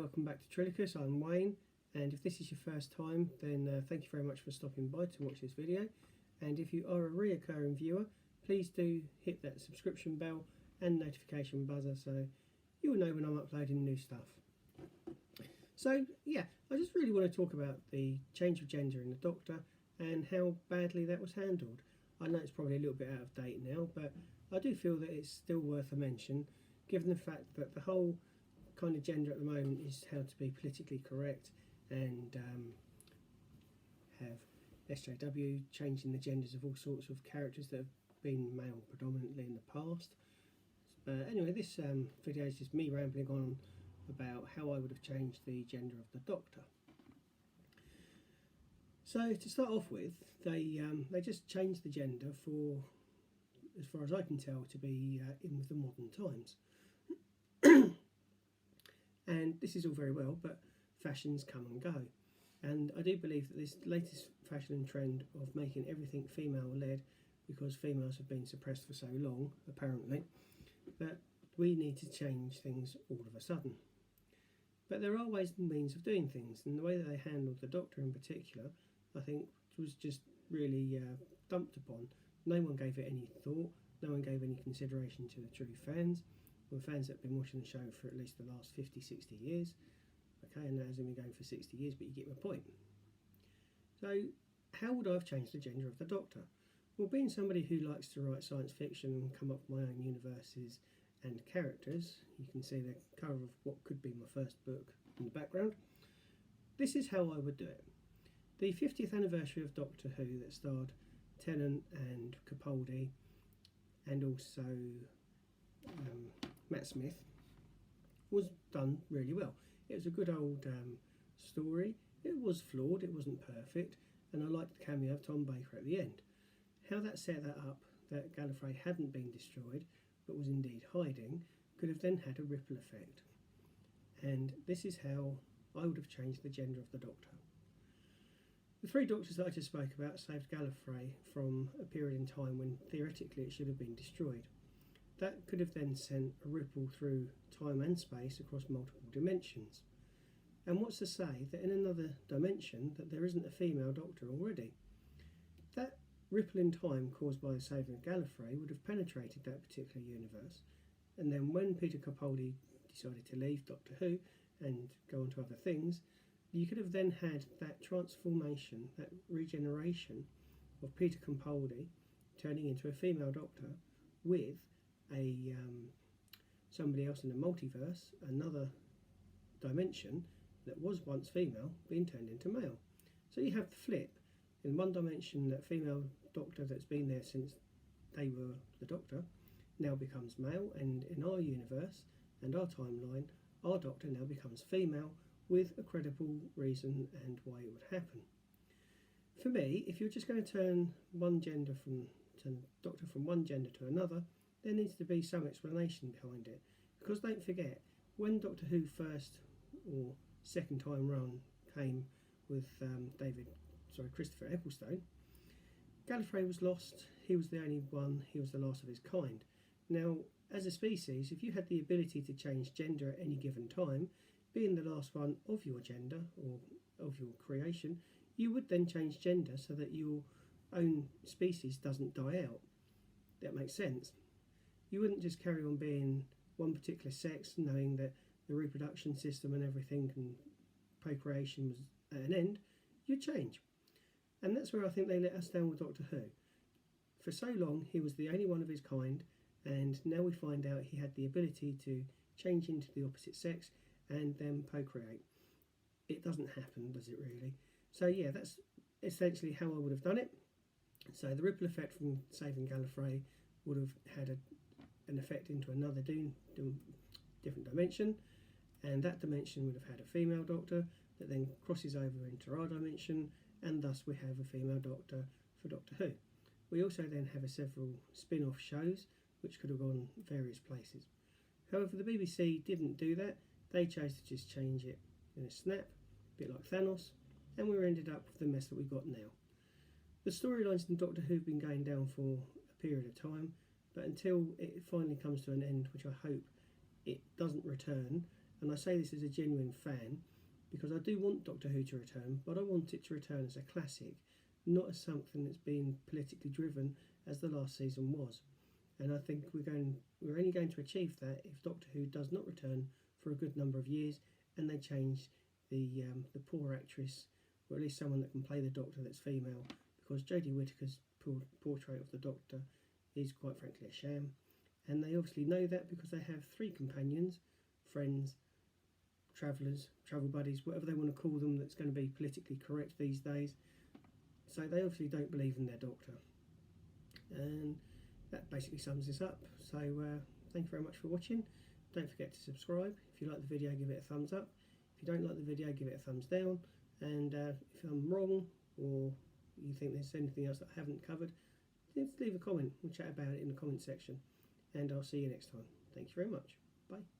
welcome back to Trilicus. I'm Wayne, and if this is your first time, then thank you very much for stopping by to watch this video. And if you are a reoccurring viewer, please do hit that subscription bell and notification buzzer so you will know when I'm uploading new stuff. So yeah, I just really want to talk about the change of gender in the Doctor and how badly that was handled. I know it's probably a little bit out of date now, but I do feel that it's still worth a mention, given the fact that the whole kind of gender at the moment is how to be politically correct and have SJW changing the genders of all sorts of characters that have been male predominantly in the past. Anyway, this video is just me rambling on about how I would have changed the gender of the Doctor. So to start off with, they just changed the gender for, as far as I can tell, to be in with the modern times. And this is all very well, but fashions come and go. And I do believe that this latest fashion trend of making everything female-led, because females have been suppressed for so long, apparently, that we need to change things all of a sudden. But there are ways and means of doing things, and the way that they handled the Doctor in particular, I think, was just really dumped upon. No one gave it any thought, no one gave any consideration to the true fans. Well, fans that have been watching the show for at least the last 50, 60 years. Okay, and that hasn't been going for 60 years, but you get my point. So, how would I have changed the gender of the Doctor? Well, being somebody who likes to write science fiction and come up with my own universes and characters, you can see the cover of what could be my first book in the background. This is how I would do it. The 50th anniversary of Doctor Who that starred Tennant and Capaldi and also Matt Smith was done really well. It was a good old story. It was flawed, it wasn't perfect, and I liked the cameo of Tom Baker at the end. How that set that up, that Gallifrey hadn't been destroyed but was indeed hiding, could have then had a ripple effect. And this is how I would have changed the gender of the Doctor. The three Doctors that I just spoke about saved Gallifrey from a period in time when theoretically it should have been destroyed. That could have then sent a ripple through time and space across multiple dimensions. And what's to say that in another dimension that there isn't a female Doctor already? That ripple in time caused by the saving of Gallifrey would have penetrated that particular universe. And then when Peter Capaldi decided to leave Doctor Who and go on to other things, you could have then had that transformation, that regeneration of Peter Capaldi turning into a female Doctor with somebody else in the multiverse, another dimension that was once female being turned into male. So you have the flip. In one dimension, that female Doctor that's been there since they were the Doctor now becomes male, and in our universe and our timeline, our Doctor now becomes female with a credible reason and why it would happen. For me, if you're just going to turn Doctor from one gender to another, there needs to be some explanation behind it, because don't forget, when Doctor Who first or second time round came with Christopher Ecclestone, Gallifrey was lost. He was the only one. He was the last of his kind. Now, as a species, if you had the ability to change gender at any given time, being the last one of your gender or of your creation, you would then change gender so that your own species doesn't die out. That makes sense. You wouldn't just carry on being one particular sex, knowing that the reproduction system and everything and procreation was at an end. You'd change. And that's where I think they let us down with Doctor Who. For so long, he was the only one of his kind, and now we find out he had the ability to change into the opposite sex and then procreate. It doesn't happen, does it really? So yeah, that's essentially how I would have done it. So the ripple effect from saving Gallifrey would have had an effect into another different dimension, and that dimension would have had a female Doctor that then crosses over into our dimension, and thus we have a female Doctor for Doctor Who. We also then have several spin-off shows which could have gone various places. However, the BBC didn't do that. They chose to just change it in a snap, a bit like Thanos, and we ended up with the mess that we've got now. The storylines in Doctor Who have been going down for a period of time, but until it finally comes to an end, which I hope it doesn't return, and I say this as a genuine fan, because I do want Doctor Who to return, but I want it to return as a classic, not as something that's been politically driven as the last season was. And I think we're only going to achieve that if Doctor Who does not return for a good number of years, and they change the poor actress, or at least someone that can play the Doctor that's female, because Jodie Whittaker's portrait of the Doctor is quite frankly a sham. And they obviously know that because they have 3 companions, friends, travellers, travel buddies, whatever they want to call them that's going to be politically correct these days. So they obviously don't believe in their Doctor. And that basically sums this up. So thank you very much for watching. Don't forget to subscribe. If you like the video, give it a thumbs up. If you don't like the video, give it a thumbs down. And if I'm wrong, or you think there's anything else that I haven't covered, just leave a comment. We'll chat about it in the comment section. And I'll see you next time. Thank you very much. Bye.